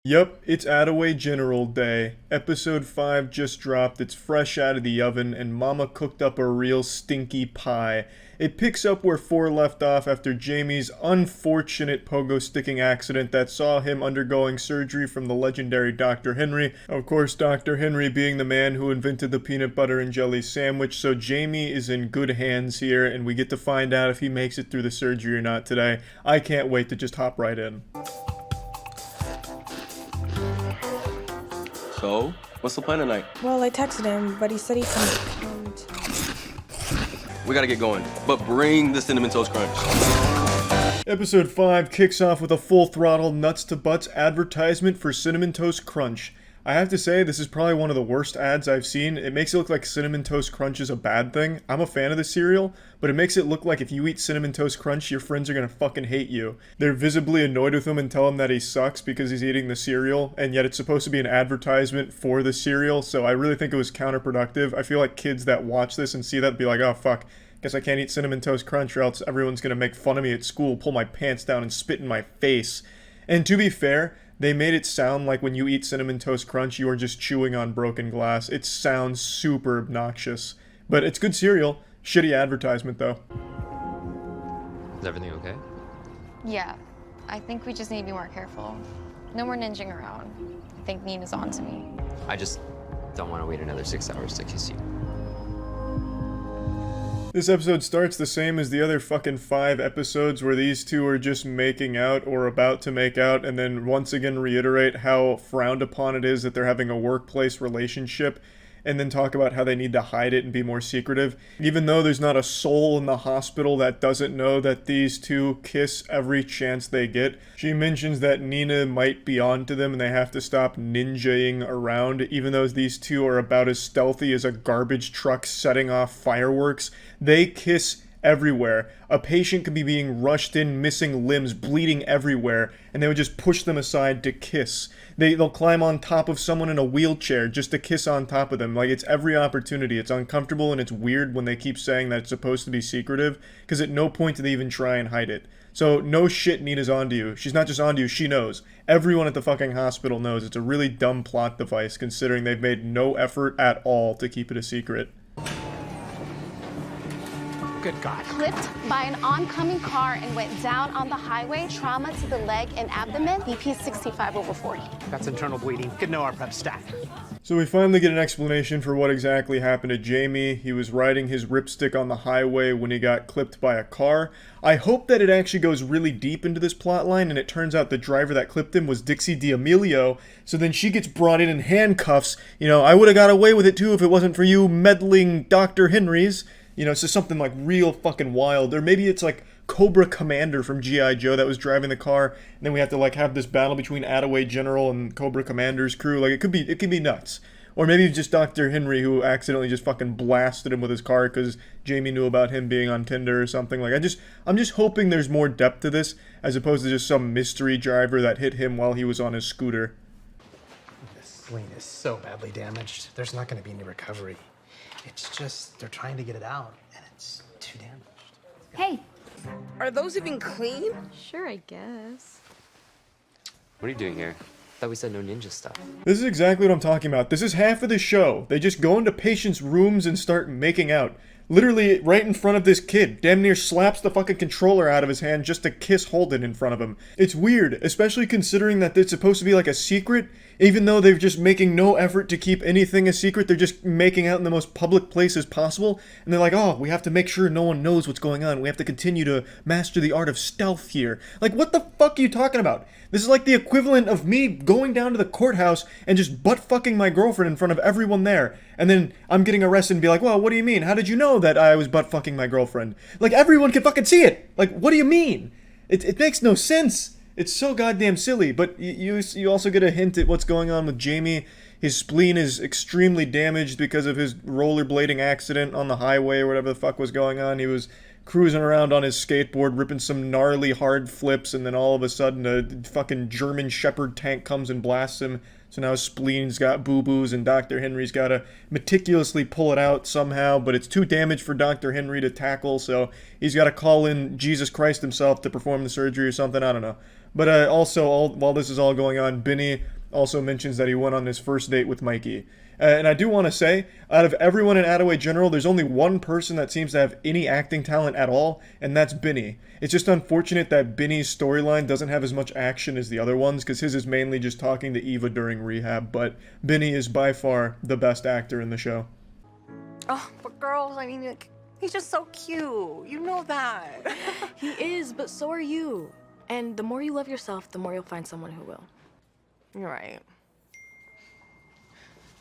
Yep, it's Attaway General Day. Episode 5 just dropped, it's fresh out of the oven, and Mama cooked up a real stinky pie. It picks up where 4 left off after Jamie's unfortunate pogo sticking accident that saw him undergoing surgery from the legendary Dr. Henry. Of course, Dr. Henry being the man who invented the peanut butter and jelly sandwich, so Jamie is in good hands here, and we get to find out if he makes it through the surgery or not today. I can't wait to just hop right in. So, what's the plan tonight? Well, I texted him, but he said he can come to... We gotta get going, but bring the Cinnamon Toast Crunch. Episode 5 kicks off with a full throttle nuts to butts advertisement for Cinnamon Toast Crunch. I have to say, this is probably one of the worst ads I've seen. It makes it look like Cinnamon Toast Crunch is a bad thing. I'm a fan of the cereal, but it makes it look like if you eat Cinnamon Toast Crunch, your friends are gonna fucking hate you. They're visibly annoyed with him and tell him that he sucks because he's eating the cereal, and yet it's supposed to be an advertisement for the cereal, so I really think it was counterproductive. I feel like kids that watch this and see that be like, oh fuck, guess I can't eat Cinnamon Toast Crunch or else everyone's gonna make fun of me at school, pull my pants down and spit in my face. And to be fair, they made it sound like when you eat Cinnamon Toast Crunch, you are just chewing on broken glass. It sounds super obnoxious. But it's good cereal. Shitty advertisement, though. Is everything okay? Yeah, I think we just need to be more careful. No more ninjing around. I think Nina's on to me. I just don't want to wait another 6 hours to kiss you. This episode starts the same as the other fucking 5 episodes where these two are just making out or about to make out and then once again reiterate how frowned upon it is that they're having a workplace relationship and then talk about how they need to hide it and be more secretive. Even though there's not a soul in the hospital that doesn't know that these two kiss every chance they get. She mentions that Nina might be onto them and they have to stop ninjaing around, even though these two are about as stealthy as a garbage truck setting off fireworks. They kiss everywhere. A patient could be being rushed in, missing limbs, bleeding everywhere, and they would just push them aside to kiss. They'll climb on top of someone in a wheelchair just to kiss on top of them. Like, it's every opportunity. It's uncomfortable and it's weird when they keep saying that it's supposed to be secretive, because at no point do they even try and hide it. So, no shit, Nina's onto you. She's not just onto you, she knows. Everyone at the fucking hospital knows. It's a really dumb plot device, considering they've made no effort at all to keep it a secret. Good God. Clipped by an oncoming car and went down on the highway. Trauma to the leg and abdomen. BP 65/40. That's internal bleeding. Good know our prep stat. So we finally get an explanation for what exactly happened to Jamie. He was riding his ripstick on the highway when he got clipped by a car. I hope that it actually goes really deep into this plotline and it turns out the driver that clipped him was Dixie D'Amelio, so then she gets brought in handcuffs. You know, I would have got away with it too if it wasn't for you meddling Dr. Henrys. You know, it's just something like real fucking wild. Or maybe it's like Cobra Commander from G.I. Joe that was driving the car, and then we have to like have this battle between Attaway General and Cobra Commander's crew. Like, it could be nuts. Or maybe it's just Dr. Henry who accidentally just fucking blasted him with his car because Jamie knew about him being on Tinder or something. Like, I'm just hoping there's more depth to this as opposed to just some mystery driver that hit him while he was on his scooter. This spleen is so badly damaged. There's not going to be any recovery. It's just they're trying to get it out, and it's too damaged. Hey. Are those even clean? Sure, I guess. What are you doing here? Thought we said no ninja stuff. This is exactly what I'm talking about. This is half of the show. They just go into patients' rooms and start making out. Literally right in front of this kid. Damn near slaps the fucking controller out of his hand just to kiss Holden in front of him. It's weird, especially considering that it's supposed to be like a secret. Even though they're just making no effort to keep anything a secret, they're just making out in the most public places possible. And they're like, oh, we have to make sure no one knows what's going on. We have to continue to master the art of stealth here. Like, what the fuck are you talking about? This is like the equivalent of me going down to the courthouse and just butt-fucking my girlfriend in front of everyone there. And then I'm getting arrested and be like, well, what do you mean? How did you know that I was butt-fucking my girlfriend? Like, everyone can fucking see it! Like, what do you mean? It makes no sense. It's so goddamn silly, but you also get a hint at what's going on with Jamie. His spleen is extremely damaged because of his rollerblading accident on the highway or whatever the fuck was going on. He was cruising around on his skateboard, ripping some gnarly hard flips, and then all of a sudden a fucking German Shepherd tank comes and blasts him. So now his spleen's got boo-boos, and Dr. Henry's got to meticulously pull it out somehow, but it's too damaged for Dr. Henry to tackle, so he's got to call in Jesus Christ himself to perform the surgery or something, I don't know. But also, while this is all going on, Benny also mentions that he went on his first date with Mikey. And I do want to say, out of everyone in Attaway General, there's only one person that seems to have any acting talent at all, and that's Benny. It's just unfortunate that Benny's storyline doesn't have as much action as the other ones, because his is mainly just talking to Eva during rehab, but Benny is by far the best actor in the show. Oh, but girls, I mean, like, he's just so cute. You know that. He is, but so are you. And the more you love yourself, the more you'll find someone who will. You're right.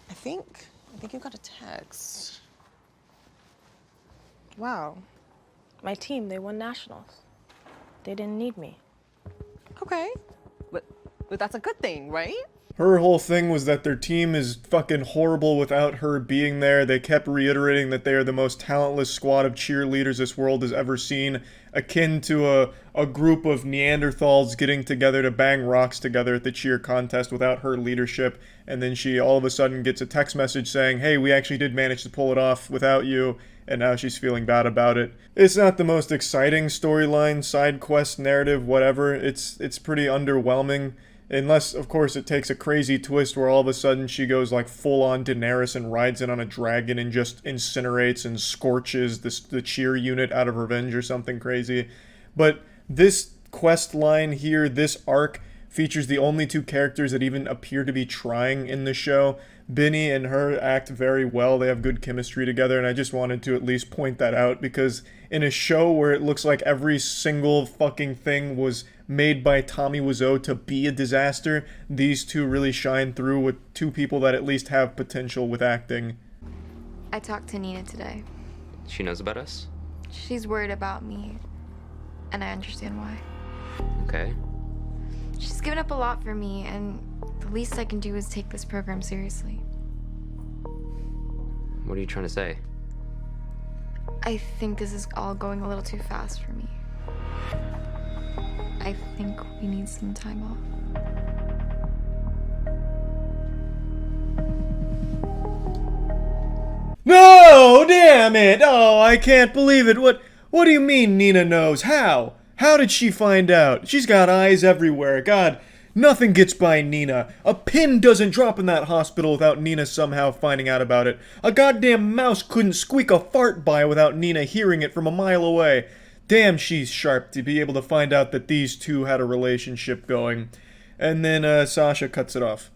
I think you got a text. Wow. My team, they won nationals. They didn't need me. Okay. But that's a good thing, right? Her whole thing was that their team is fucking horrible without her being there. They kept reiterating that they are the most talentless squad of cheerleaders this world has ever seen, akin to a group of Neanderthals getting together to bang rocks together at the cheer contest without her leadership. And then she all of a sudden gets a text message saying, hey, we actually did manage to pull it off without you, and now she's feeling bad about it. It's not the most exciting storyline, side quest, narrative, whatever. It's pretty underwhelming. Unless, of course, it takes a crazy twist where all of a sudden she goes like full-on Daenerys and rides in on a dragon and just incinerates and scorches the cheer unit out of revenge or something crazy. But this quest line here, this arc, features the only two characters that even appear to be trying in the show. Benny and her act very well. They have good chemistry together, and I just wanted to at least point that out, because in a show where it looks like every single fucking thing was made by Tommy Wiseau to be a disaster, these two really shine through with two people that at least have potential with acting. I talked to Nina today. She knows about us? She's worried about me, and I understand why. Okay. She's given up a lot for me, and the least I can do is take this program seriously. What are you trying to say? I think this is all going a little too fast for me. I think we need some time off. No, damn it! Oh, I can't believe it. What do you mean Nina knows? How? How did she find out? She's got eyes everywhere. God, nothing gets by Nina. A pin doesn't drop in that hospital without Nina somehow finding out about it. A goddamn mouse couldn't squeak a fart by without Nina hearing it from a mile away. Damn, she's sharp to be able to find out that these two had a relationship going. And then Sasha cuts it off.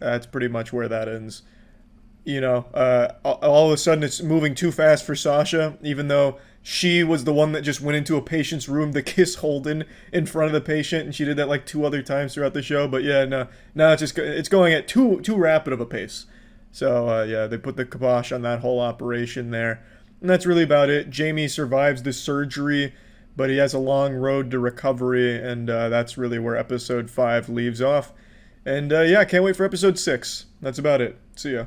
That's pretty much where that ends. You know, all of a sudden it's moving too fast for Sasha, even though she was the one that just went into a patient's room to kiss Holden in front of the patient, and she did that like 2 other times throughout the show. But yeah, no, it's going at too rapid of a pace. So yeah, they put the kibosh on that whole operation there, and that's really about it. Jamie survives the surgery, but he has a long road to recovery, and that's really where episode 5 leaves off. And yeah, can't wait for episode 6. That's about it. See ya.